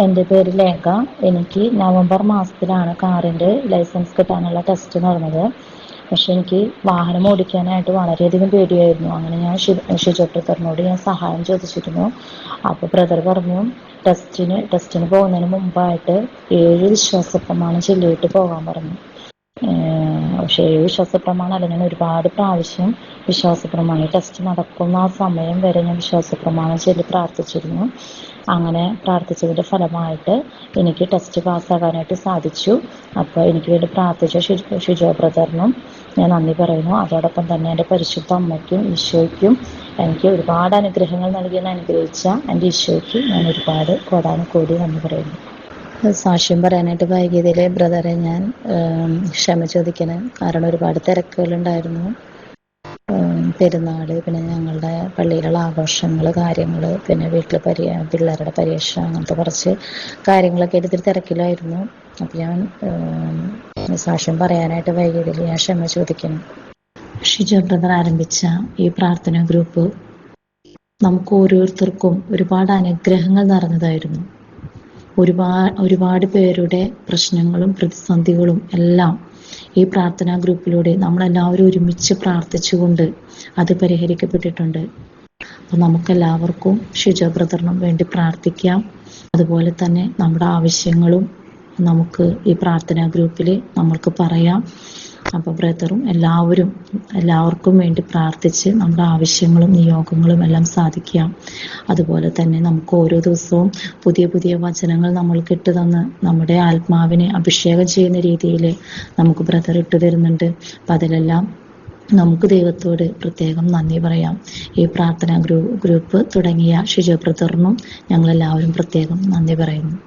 എൻ്റെ പേര് ലേഖ. എനിക്ക് നവംബർ മാസത്തിലാണ് കാറിൻ്റെ ലൈസൻസ് കിട്ടാനുള്ള ടെസ്റ്റ് നടന്നത്. പക്ഷെ എനിക്ക് വാഹനം ഓടിക്കാനായിട്ട് വളരെയധികം പേടിയായിരുന്നു. അങ്ങനെ ഞാൻ ഷിജോ ബ്രദറിനോട് ഞാൻ സഹായം ചോദിച്ചിരുന്നു. അപ്പോൾ ബ്രദർ പറഞ്ഞു ടെസ്റ്റിന് പോകുന്നതിന് മുമ്പായിട്ട് 7 വിശ്വാസപ്രമാണം ചൊല്ലിയിട്ട് പോകാൻ പറഞ്ഞു. പക്ഷേ വിശ്വാസപ്രമാണമല്ല, ഞാൻ ഒരുപാട് പ്രാവശ്യം വിശ്വാസപ്രമാണം ടെസ്റ്റ് നടക്കുന്ന ആ സമയം വരെ ഞാൻ വിശ്വാസപ്രമാണം ചൊല്ലി പ്രാർത്ഥിച്ചിരുന്നു. അങ്ങനെ പ്രാർത്ഥിച്ചതിൻ്റെ ഫലമായിട്ട് എനിക്ക് ടെസ്റ്റ് പാസ്സാകാനായിട്ട് സാധിച്ചു. അപ്പോൾ എനിക്ക് വേണ്ടി പ്രാർത്ഥിച്ച ഷിജോ ബ്രദറിനും ഞാൻ നന്ദി പറയുന്നു. അതോടൊപ്പം തന്നെ എൻ്റെ പരിശുദ്ധ അമ്മയ്ക്കും ഈശോയ്ക്കും എനിക്ക് ഒരുപാട് അനുഗ്രഹങ്ങൾ അനുഗ്രഹിച്ച എൻ്റെ ഈശോയ്ക്ക് ഞാൻ ഒരുപാട് കോടാനുകോടി നന്ദി പറയുന്നു. സാക്ഷ്യം പറയാനായിട്ട് വൈകിയതിൽ ബ്രദറെ ഞാൻ ക്ഷമ ചോദിക്കണം. കാരണം ഒരുപാട് തിരക്കുകളുണ്ടായിരുന്നു. പെരുന്നാൾ, പിന്നെ ഞങ്ങളുടെ പള്ളിയിലുള്ള ആഘോഷങ്ങൾ, കാര്യങ്ങൾ, പിന്നെ വീട്ടിൽ പിള്ളേരുടെ പരീക്ഷ, അങ്ങനത്തെ കുറച്ച് കാര്യങ്ങളൊക്കെ എടുത്തിട്ട് തിരക്കിലായിരുന്നു. അപ്പം ഞാൻ സാക്ഷ്യം പറയാനായിട്ട് വൈകിയതിൽ ഞാൻ ക്ഷമ ചോദിക്കണം. ഷിജോ ബ്രദർ ആരംഭിച്ച ഈ പ്രാർത്ഥനാ ഗ്രൂപ്പ് നമുക്ക് ഓരോരുത്തർക്കും ഒരുപാട് അനുഗ്രഹങ്ങൾ നിറഞ്ഞതായിരുന്നു. ഒരുപാട് പേരുടെ പ്രശ്നങ്ങളും പ്രതിസന്ധികളും എല്ലാം ഈ പ്രാർത്ഥനാ ഗ്രൂപ്പിലൂടെ നമ്മളെല്ലാവരും ഒരുമിച്ച് പ്രാർത്ഥിച്ചുകൊണ്ട് അത് പരിഹരിക്കപ്പെട്ടിട്ടുണ്ട്. അപ്പോൾ നമുക്കെല്ലാവർക്കും ഷിജോ ബ്രദറിനും വേണ്ടി പ്രാർത്ഥിക്കാം. അതുപോലെ തന്നെ നമ്മുടെ ആവശ്യങ്ങളും നമുക്ക് ഈ പ്രാർത്ഥനാ ഗ്രൂപ്പിൽ നമ്മൾക്ക് പറയാം. അപ്പോൾ ബ്രദറും എല്ലാവർക്കും വേണ്ടി പ്രാർത്ഥിച്ച് നമ്മുടെ ആവശ്യങ്ങളും നിയോഗങ്ങളും എല്ലാം സാധിക്കാം. അതുപോലെ തന്നെ നമുക്ക് ഓരോ ദിവസവും പുതിയ പുതിയ വചനങ്ങൾ നമ്മൾക്ക് ഇട്ട് തന്ന് നമ്മുടെ ആത്മാവിനെ അഭിഷേകം ചെയ്യുന്ന രീതിയിൽ നമുക്ക് ബ്രദർ ഇട്ട് തരുന്നുണ്ട്. അപ്പം അതിലെല്ലാം നമുക്ക് ദൈവത്തോട് പ്രത്യേകം നന്ദി പറയാം. ഈ പ്രാർത്ഥനാ ഗ്രൂപ്പ് തുടങ്ങിയ ഷിജോ ബ്രദറിനും ഞങ്ങളെല്ലാവരും പ്രത്യേകം നന്ദി പറയുന്നു.